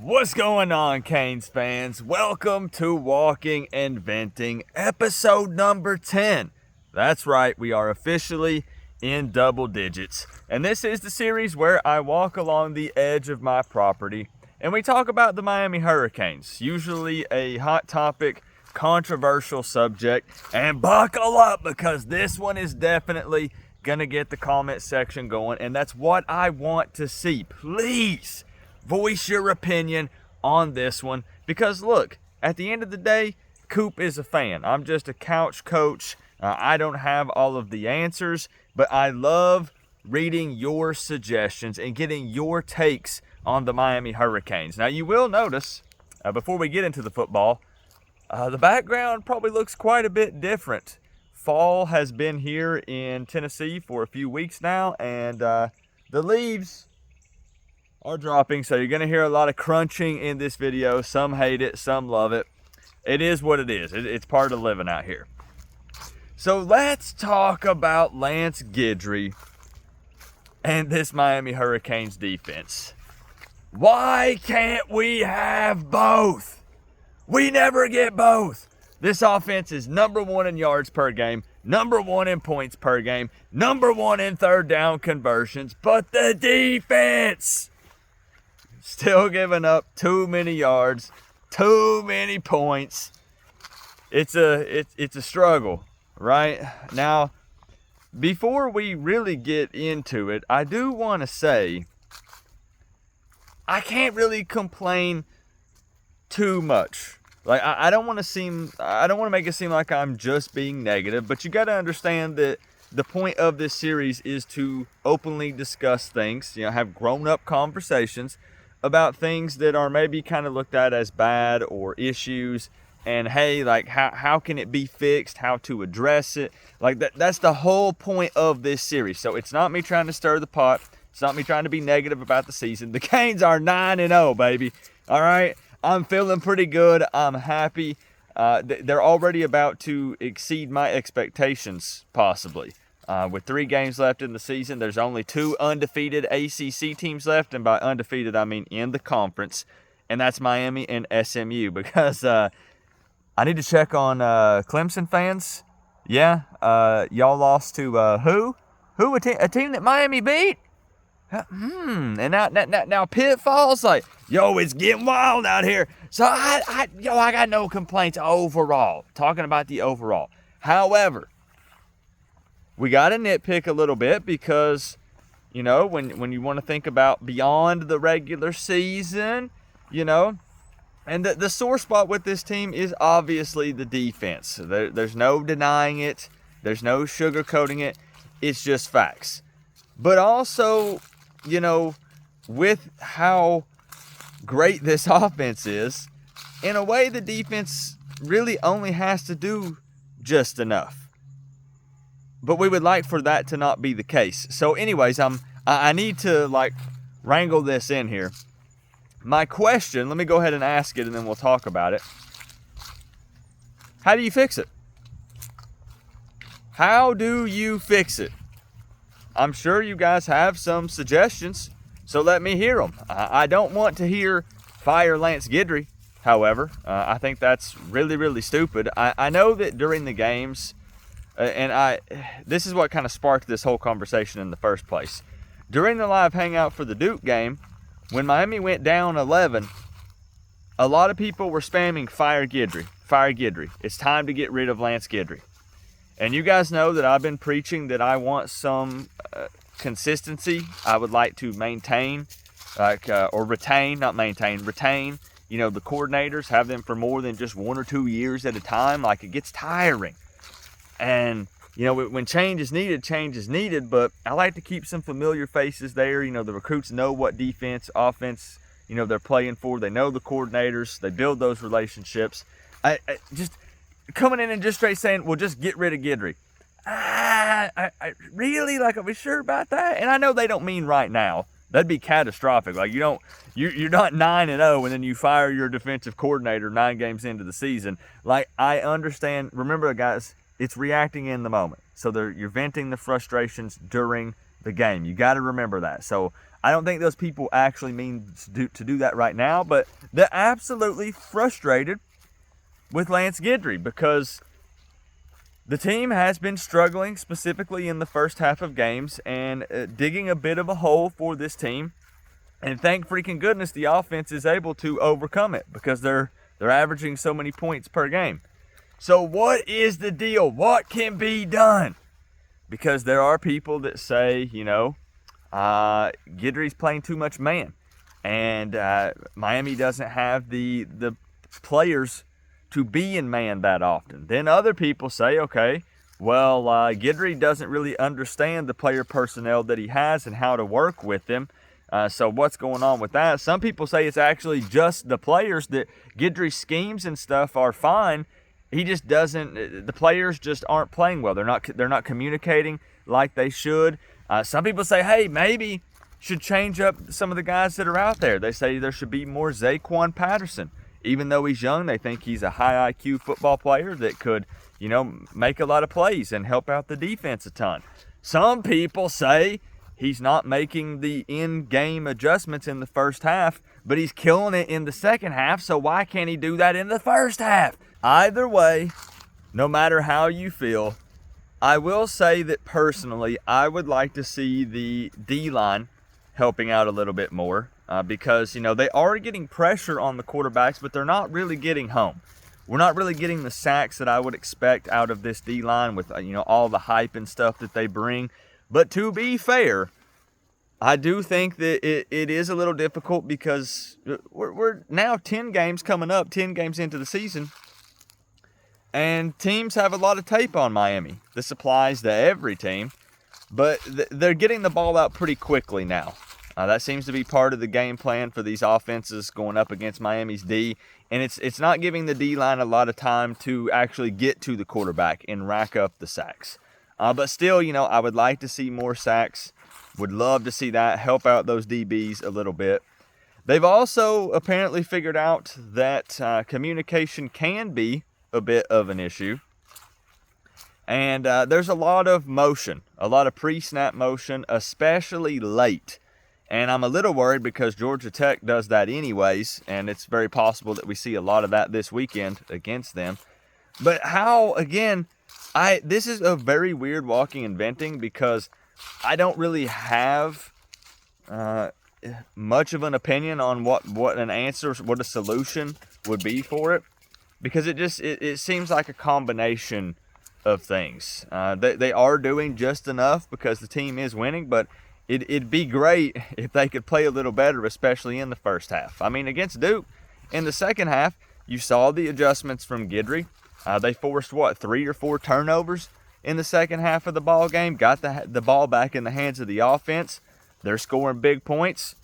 What's going on, Canes fans? Welcome to Walking and Venting, episode number 10. That's right, we are officially in double digits. And this is the series where I walk along the edge of my property and we talk about the Miami Hurricanes, usually a hot topic, controversial subject. And buckle up, because this one is definitely gonna get the comment section going, and that's what I want to see. Please voice your opinion on this one, because look, at the end of the day, Coop is a fan. I'm just a couch coach. I don't have all of the answers, but I love reading your suggestions and getting your takes on the Miami Hurricanes. Now, you will notice, before we get into the football, the background probably looks quite a bit different. Fall has been here in Tennessee for a few weeks now, and the leaves are dropping, so you're going to hear a lot of crunching in this video. Some hate it, some love it. It is what it is. It's part of living out here. So let's talk about Lance Guidry and this Miami Hurricanes defense. Why can't we have both? We never get both. This offense is number one in yards per game, number one in points per game, number one in third down conversions, but the defense still giving up too many yards, too many points. It's a struggle, right? Now, before we really get into it, I do want to say I can't really complain too much. Like, I don't want to make it seem like I'm just being negative, but you got to understand that the point of this series is to openly discuss things, have grown-up conversations about things that are maybe kind of looked at as bad or issues, and hey, like how can it be fixed, how to address it. Like that's the whole point of this series. So it's not me trying to stir the pot. It's not me trying to be negative about the season. The Canes are 9-0, baby. All right, I'm feeling pretty good. I'm happy. They're already about to exceed my expectations, possibly. With 3 games left in the season, there's only 2 undefeated ACC teams left, and by undefeated, I mean in the conference, and that's Miami and SMU, because I need to check on Clemson fans. Yeah, y'all lost to who? A team that Miami beat? And now Pitfall's like, yo, it's getting wild out here. So I got no complaints overall, talking about the overall. However, we got to nitpick a little bit because, when you want to think about beyond the regular season, and the sore spot with this team is obviously the defense. There's no denying it. There's no sugarcoating it. It's just facts. But also, with how great this offense is, in a way the defense really only has to do just enough. But we would like for that to not be the case. So anyways, I need to wrangle this in here. My question, let me go ahead and ask it and then we'll talk about it. How do you fix it? How do you fix it? I'm sure you guys have some suggestions, so let me hear them. I don't want to hear fire Lance Guidry, however. I think that's really, really stupid. I know that during the games, this is what kind of sparked this whole conversation in the first place. During the live hangout for the Duke game, when Miami went down 11, a lot of people were spamming fire Guidry, fire Guidry. It's time to get rid of Lance Guidry. And you guys know that I've been preaching that I want some consistency. I would like to maintain, or retain, not maintain, retain, the coordinators, have them for more than just 1 or 2 years at a time. Like, it gets tiring. And, when change is needed, but I like to keep some familiar faces there. The recruits know what defense, offense, they're playing for. They know the coordinators. They build those relationships. I just coming in and just straight saying, well, just get rid of Guidry. I really, are we sure about that? And I know they don't mean right now. That'd be catastrophic. You're not 9-0 and then you fire your defensive coordinator 9 games into the season. I understand. Remember, guys, it's reacting in the moment. So you're venting the frustrations during the game. You got to remember that. So I don't think those people actually mean to do that right now, but they're absolutely frustrated with Lance Guidry because the team has been struggling specifically in the first half of games and digging a bit of a hole for this team. And thank freaking goodness the offense is able to overcome it because they're averaging so many points per game. So what is the deal? What can be done? Because there are people that say, Guidry's playing too much man. And Miami doesn't have the players to be in man that often. Then other people say, okay, well, Guidry doesn't really understand the player personnel that he has and how to work with them. So what's going on with that? Some people say it's actually just the players, that Guidry's schemes and stuff are fine. He just doesn't. The players just aren't playing well. They're not communicating like they should. Some people say, hey, maybe should change up some of the guys that are out there. They say there should be more Zaquan Patterson. Even though he's young, they think he's a high IQ football player that could, make a lot of plays and help out the defense a ton. Some people say he's not making the in-game adjustments in the first half, but he's killing it in the second half, so why can't he do that in the first half? Either way, no matter how you feel, I will say that personally, I would like to see the D-line helping out a little bit more because, they are getting pressure on the quarterbacks, but they're not really getting home. We're not really getting the sacks that I would expect out of this D-line with, all the hype and stuff that they bring. But to be fair, I do think that it is a little difficult because we're now 10 games coming up, 10 games into the season, and teams have a lot of tape on Miami. This applies to every team, but they're getting the ball out pretty quickly now. That seems to be part of the game plan for these offenses going up against Miami's D, and it's not giving the D-line a lot of time to actually get to the quarterback and rack up the sacks. But still, I would like to see more sacks. Would love to see that help out those DBs a little bit. They've also apparently figured out that communication can be a bit of an issue. And there's a lot of motion, a lot of pre-snap motion, especially late. And I'm a little worried because Georgia Tech does that anyways, and it's very possible that we see a lot of that this weekend against them. But how, again, this is a very weird walking and venting because I don't really have much of an opinion on what an answer, what a solution would be for it, because it seems like a combination of things. They are doing just enough because the team is winning, but it'd be great if they could play a little better, especially in the first half. I mean, against Duke, in the second half, you saw the adjustments from Guidry. They forced, 3 or 4 turnovers in the second half of the ball game, got the ball back in the hands of the offense. They're scoring big points.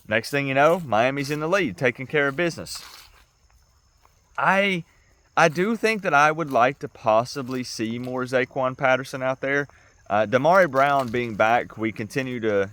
Next thing you know, Miami's in the lead, taking care of business. I do think that I would like to possibly see more Zaquan Patterson out there. Damari Brown being back, we continue to,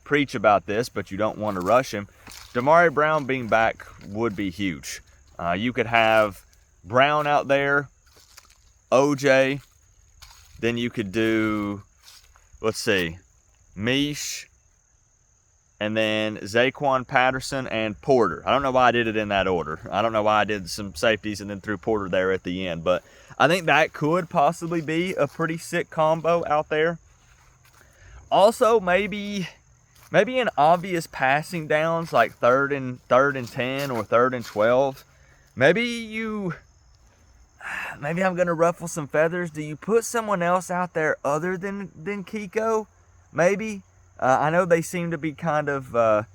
preach about this, but you don't want to rush him. Damari Brown being back would be huge. You could have Brown out there, OJ, then you could do, Mish, and then Zaquan Patterson and Porter. I don't know why I did it in that order. I don't know why I did some safeties and then threw Porter there at the end, but I think that could possibly be a pretty sick combo out there. Also, maybe in obvious passing downs like third and 10 or 3rd and 12. Maybe I'm going to ruffle some feathers. Do you put someone else out there other than Kiko? Maybe. I know they seem to be kind of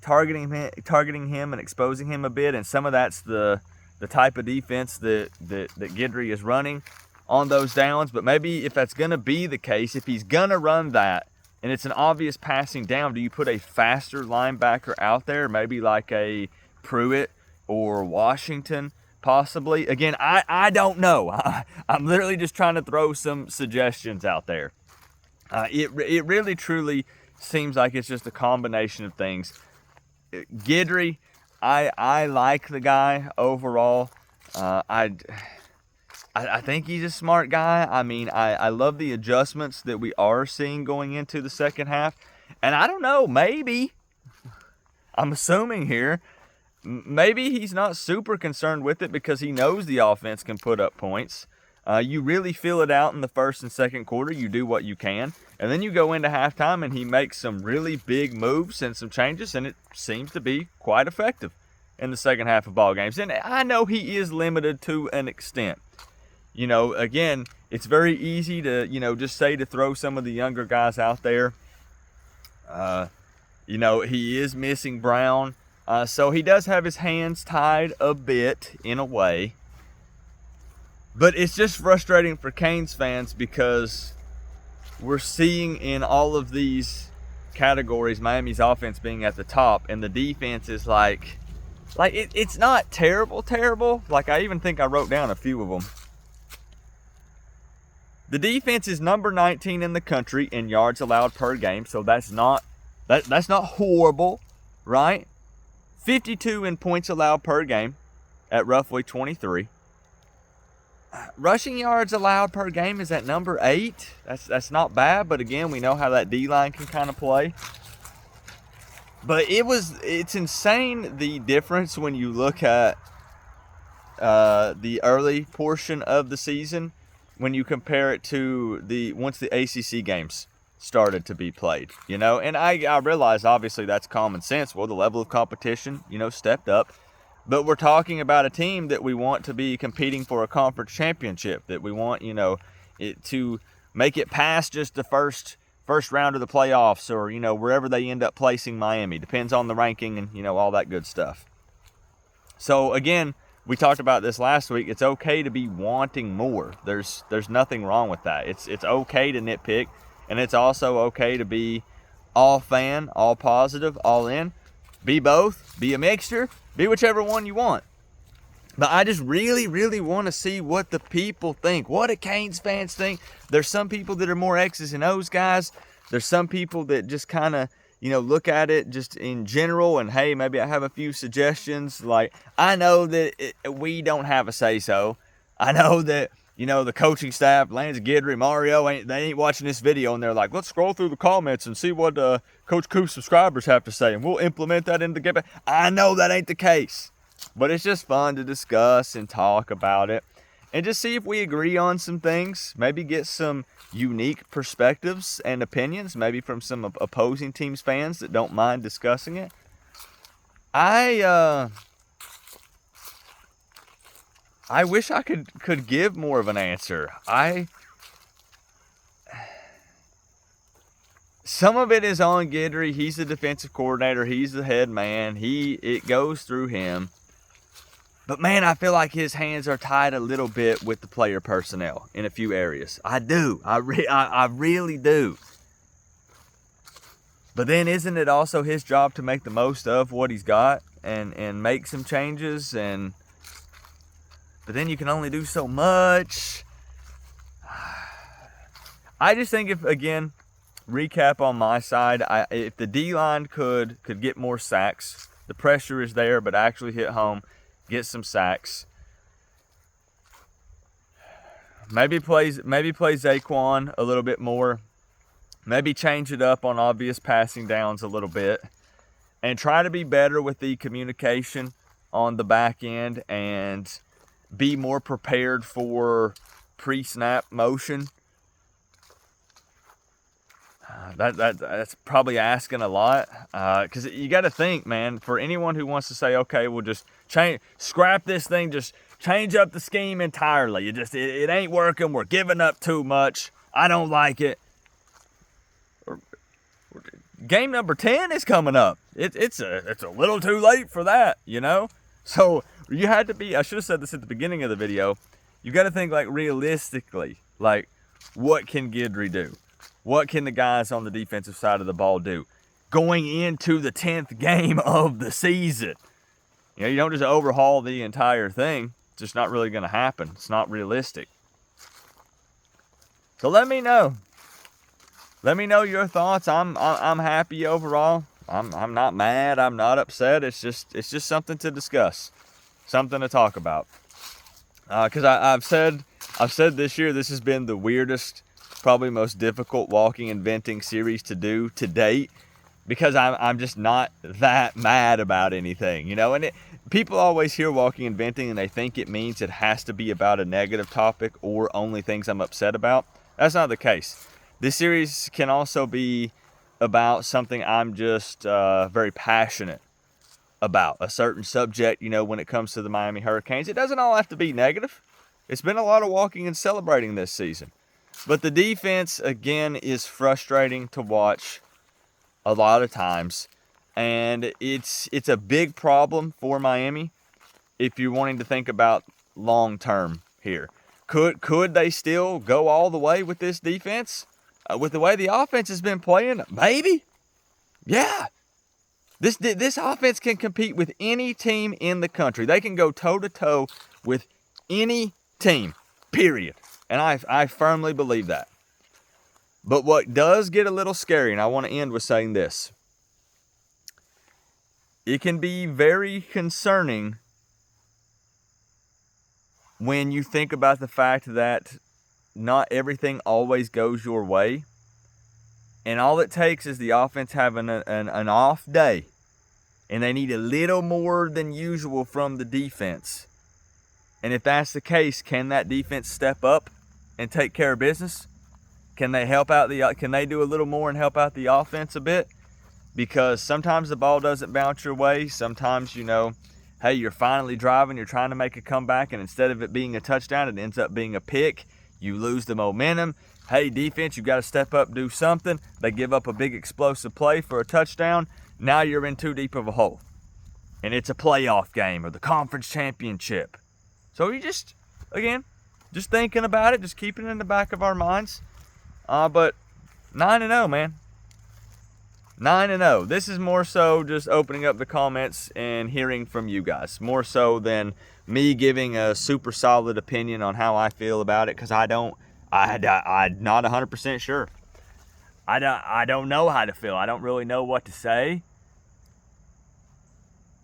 targeting him and exposing him a bit, and some of that's the type of defense that Guidry is running on those downs. But maybe if that's going to be the case, if he's going to run that, and it's an obvious passing down, do you put a faster linebacker out there, maybe like a Pruitt or Washington, possibly? Again, I don't know. I'm literally just trying to throw some suggestions out there. It really, truly seems like it's just a combination of things. Guidry, I like the guy overall. I think he's a smart guy. I mean, I love the adjustments that we are seeing going into the second half. And I don't know, maybe, I'm assuming here, maybe he's not super concerned with it because he knows the offense can put up points. You really feel it out in the first and second quarter. You do what you can. And then you go into halftime and he makes some really big moves and some changes, and it seems to be quite effective in the second half of ball games. And I know he is limited to an extent. You know, again, it's very easy to, just say to throw some of the younger guys out there. He is missing Brown. So he does have his hands tied a bit in a way. But it's just frustrating for Canes fans because we're seeing in all of these categories Miami's offense being at the top, and the defense is like it's not terrible. Like, I even think I wrote down a few of them. The defense is number 19 in the country in yards allowed per game, so that's not horrible, right? 52 in points allowed per game at roughly 23. Rushing yards allowed per game is at number 8. That's not bad, but again, we know how that D-line can kind of play. But it's insane the difference when you look at the early portion of the season when you compare it to once the ACC games started to be played, And I realize, obviously, that's common sense. Well, the level of competition, stepped up. But we're talking about a team that we want to be competing for a conference championship, that we want, it to make it past just the first round of the playoffs or, wherever they end up placing Miami. Depends on the ranking and, all that good stuff. So, again, we talked about this last week. It's okay to be wanting more. There's nothing wrong with that. It's okay to nitpick, and it's also okay to be all fan, all positive, all in. Be both. Be a mixture. Be whichever one you want. But I just really, really want to see what the people think. What do Canes fans think? There's some people that are more X's and O's guys. There's some people that just kind of, look at it just in general and, hey, maybe I have a few suggestions. Like, I know that we don't have a say-so. I know that, the coaching staff, Lance Guidry, Mario, they ain't watching this video, and they're like, let's scroll through the comments and see what Coach Coop subscribers have to say, and we'll implement that into the game. I know that ain't the case, but it's just fun to discuss and talk about it and just see if we agree on some things, maybe get some unique perspectives and opinions, maybe from some opposing teams' fans that don't mind discussing it. I wish I could give more of an answer. Some of it is on Guidry. He's the defensive coordinator. He's the head man. It goes through him. But, man, I feel like his hands are tied a little bit with the player personnel in a few areas. I do. I really do. But then isn't it also his job to make the most of what he's got and make some changes? But then you can only do so much. I just think recap on my side, if the D-line could get more sacks, the pressure is there, but actually hit home, get some sacks. Maybe play Zaquan a little bit more. Maybe change it up on obvious passing downs a little bit. And try to be better with the communication on the back end and be more prepared for pre-snap motion. That's probably asking a lot, because you got to think, man, for anyone who wants to say, okay, we'll just scrap this thing, just change up the scheme entirely. It ain't working. We're giving up too much. I don't like it. Game number 10 is coming up. It's a little too late for that, So you had to be, I should have said this at the beginning of the video, you got to think like realistically, like what can Guidry do? What can the guys on the defensive side of the ball do? Going into the 10th game of the season. You don't just overhaul the entire thing. It's just not really going to happen. It's not realistic. So let me know. Let me know your thoughts. I'm happy overall. I'm not mad. I'm not upset. It's just something to discuss, something to talk about. Because I've said I've said this year this has been the weirdest, probably most difficult walking and venting series to do to date, because I'm just not that mad about anything, you know. And people always hear walking and venting and they think it means it has to be about a negative topic or only things I'm upset about. That's not the case. This series can also be about something I'm just very passionate about, a certain subject, you know, when it comes to the Miami Hurricanes. It doesn't all have to be negative. It's been a lot of walking and celebrating this season. But the defense, again, is frustrating to watch a lot of times. And it's a big problem for Miami if you're wanting to think about long term here. Could they still go all the way with this defense? With the way the offense has been playing? Maybe. Yeah. This offense can compete with any team in the country. They can go toe-to-toe with any team, period. And I firmly believe that. But what does get a little scary, and I want to end with saying this, it can be very concerning when you think about the fact that not everything always goes your way. And all it takes is the offense having an off day, and they need a little more than usual from the defense. And if that's the case, can that defense step up and take care of business? Can they can they do a little more and help out the offense a bit? Because sometimes the ball doesn't bounce your way. Sometimes, you know, hey, you're finally driving, you're trying to make a comeback, and instead of it being a touchdown, it ends up being a pick. You lose the momentum. Hey, defense, you've got to step up, do something. They give up a big explosive play for a touchdown. Now you're in too deep of a hole. And it's a playoff game or the conference championship. So you just thinking about it, just keeping it in the back of our minds. But 9-0, man. 9-0. This is more so just opening up the comments and hearing from you guys, more so than me giving a super solid opinion on how I feel about it, because I'm not 100% sure. I don't know how to feel. I don't really know what to say.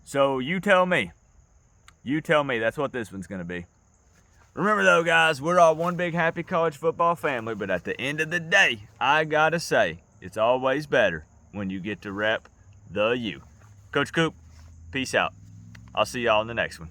So you tell me. You tell me. That's what this one's going to be. Remember though, guys, we're all one big happy college football family, but at the end of the day, I gotta say, it's always better when you get to rep the U. Coach Coop, peace out. I'll see y'all in the next one.